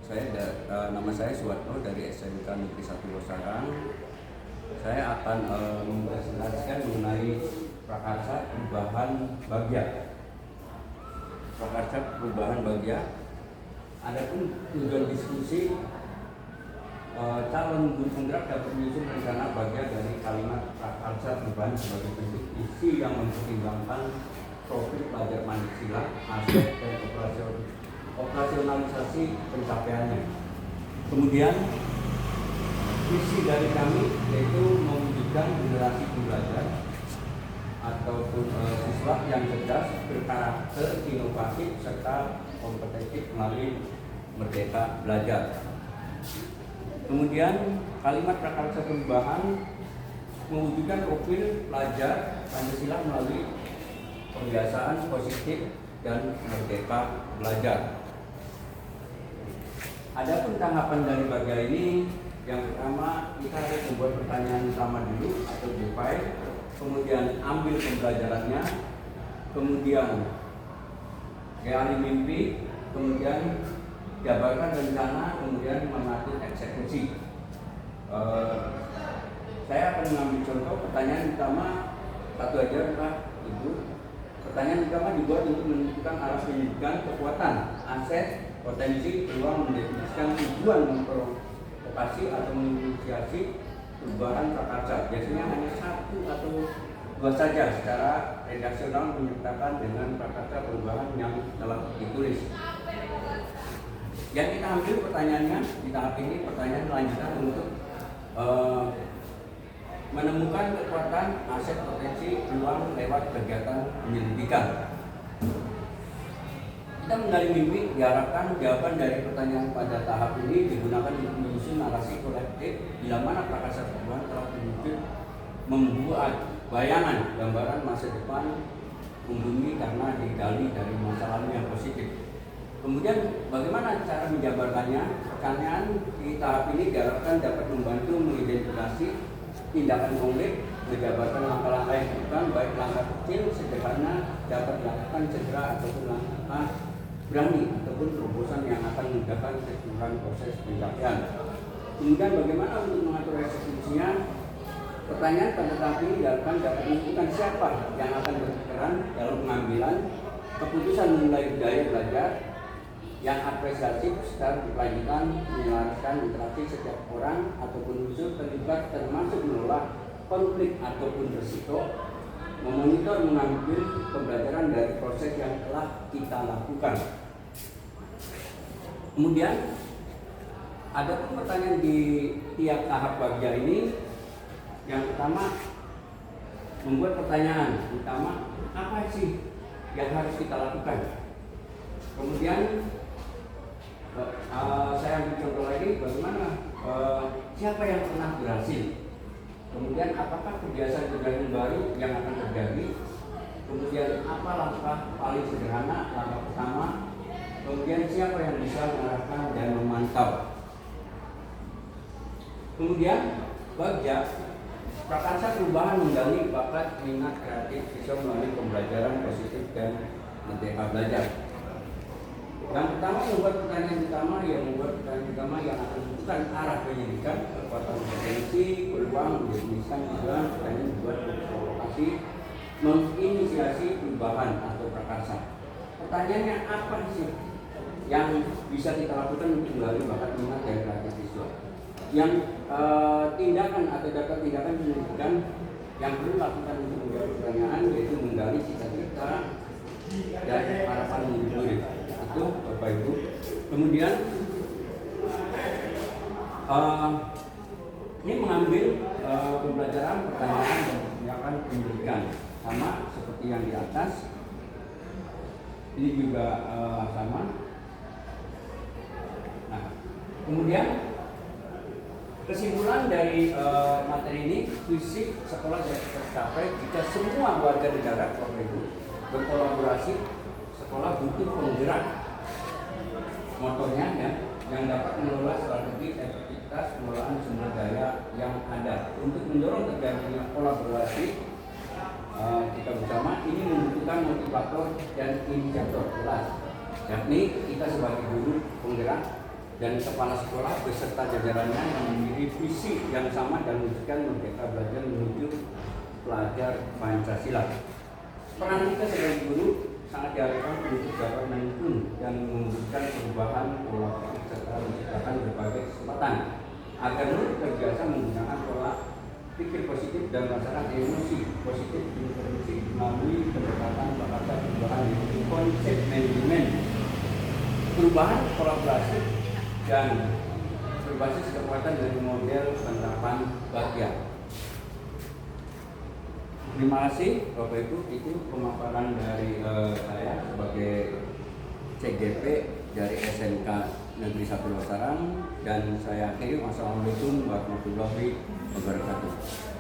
Nama saya Suwarno dari SMK Negeri 1 Losarang. Saya akan mempresentasikan mengenai prakarsa perubahan bagja. Prakarsa perubahan bagja. Adapun tujuan diskusi, calon guru penggerak dapat menyusun rencana bagja dari kalimat prakarsa perubahan sebagai bentuk isi yang mempertimbangkan profil pelajar Pancasila, aspek dan operasionalisasi pencapaiannya. Kemudian visi dari kami yaitu mewujudkan generasi pembelajar ataupun siswa yang cerdas, berkarakter, inovatif serta kompetitif melalui merdeka belajar. Kemudian kalimat prakarsa perubahan mewujudkan profil pelajar Pancasila melalui pembiasaan positif dan merdeka belajar. Adapun tahapan dari bagja ini, yang pertama kita harus membuat pertanyaan utama dulu atau define, kemudian ambil pembelajarannya, kemudian gali mimpi, kemudian jabarkan rencana, kemudian mengatur eksekusi. Saya akan mengambil contoh pertanyaan utama satu aja, Pak Ibu. Pertanyaan utama dibuat untuk menentukan arah pendidikan, kekuatan, aset, potensi, peluang, mendefinisikan tujuan, memprovokasi atau menginisiasi perubahan prakarsa. Biasanya hanya satu atau dua saja secara redaksional menyertakan dengan prakarsa perubahan yang telah ditulis. Yang kita ambil pertanyaannya di tahap ini, pertanyaan lanjutan untuk menemukan kekuatan, aset, potensi, peluang lewat kegiatan penyelidikan. Kita menggali mimpi, diharapkan jawaban dari pertanyaan pada tahap ini digunakan untuk menyusun narasi kolektif bila mana prakarsa perubahan telah terwujud, membuat bayangan gambaran masa depan bumi karena digali dari masa lalu yang positif. Kemudian bagaimana cara menjabarkannya? Pertanyaan di tahap ini diharapkan dapat membantu mengidentifikasi tindakan konkret, menjabarkan langkah-langkah yang dilakukan, baik langkah kecil, sederhana, dapat dilakukan segera ataupun langkah berani ataupun terobosan yang akan memudahkan keseluruhan proses pencapaian. Kemudian bagaimana untuk mengatur eksekusinya? Pertanyaan pada tahap ini diharapkan dapat menentukan siapa yang akan berperan dalam pengambilan keputusan mengenai budaya belajar yang apresiatif secara berkelanjutan, menyelaraskan interaksi setiap orang ataupun unsur terlibat termasuk menolak konflik ataupun risiko, memonitor mengambil pembelajaran dari proses yang telah kita lakukan. Kemudian ada pun pertanyaan di tiap tahap bagja ini. Yang pertama, membuat pertanyaan utama, apa sih yang harus kita lakukan? Kemudian saya ambil contoh lagi, bagaimana siapa yang pernah berhasil? Kemudian apakah kebiasaan-kebiasaan baru yang akan terjadi? Kemudian apa langkah paling sederhana, langkah pertama? Kemudian siapa yang bisa mengarahkan dan memantau? Kemudian bagja prakarsa perubahan menggali bakat, minat, kreatif siswa melalui pembelajaran positif dan merdeka belajar. Yang pertama membuat pertanyaan utama yang akan menentukan arah pendidikan, kekuatan, potensi, peluang, mendefinisikan tujuan, pertanyaan dibuat provokasi, menginisiasi perubahan atau prakarsa. Pertanyaannya apa sih yang bisa kita lakukan untuk menggali bakat, minat, dan kreatif siswa? Yang tindakan atau daftar tindakan pendidikan yang perlu dilakukan untuk menjawab pertanyaan yaitu menggali cita-cita dan harapan murid. Itu Bapak Ibu. Kemudian ini mengambil pembelajaran pertanyaan dan tindakan pendidikan sama seperti yang di atas. Ini juga sama. Nah, kemudian kesimpulan dari materi ini, visi sekolah dapat tercapai jika semua warga negara Bapak Ibu berkolaborasi. Sekolah butuh penggerak, motornya ya, yang dapat mengelola strategi efektivitas pengelolaan sumber daya yang ada. Untuk mendorong terjadinya kolaborasi kita bersama, ini membutuhkan motivator dan inisiator jelas, yakni kita sebagai guru penggerak dan kepala sekolah beserta jajarannya yang memiliki visi yang sama dan mewujudkan Merdeka Belajar menuju pelajar Pancasila. Peran kita sebagai guru sangat diharapkan untuk dapat menuntun dan memberikan perubahan pola pikir serta menciptakan berbagai kesempatan agar murid terbiasa menggunakan pola pikir positif dan merasakan emosi positif intervensi melalui pendekatan bahasa perubahan yaitu konsep manajemen perubahan kolaborasi dan berbasis kekuatan dari model penerapan bagian. Terima kasih Bapak Ibu, itu pemaparan dari saya sebagai CGP dari SMK Negeri 1 Losarang, dan saya akhiri. Wassalamualaikum warahmatullahi wabarakatuh.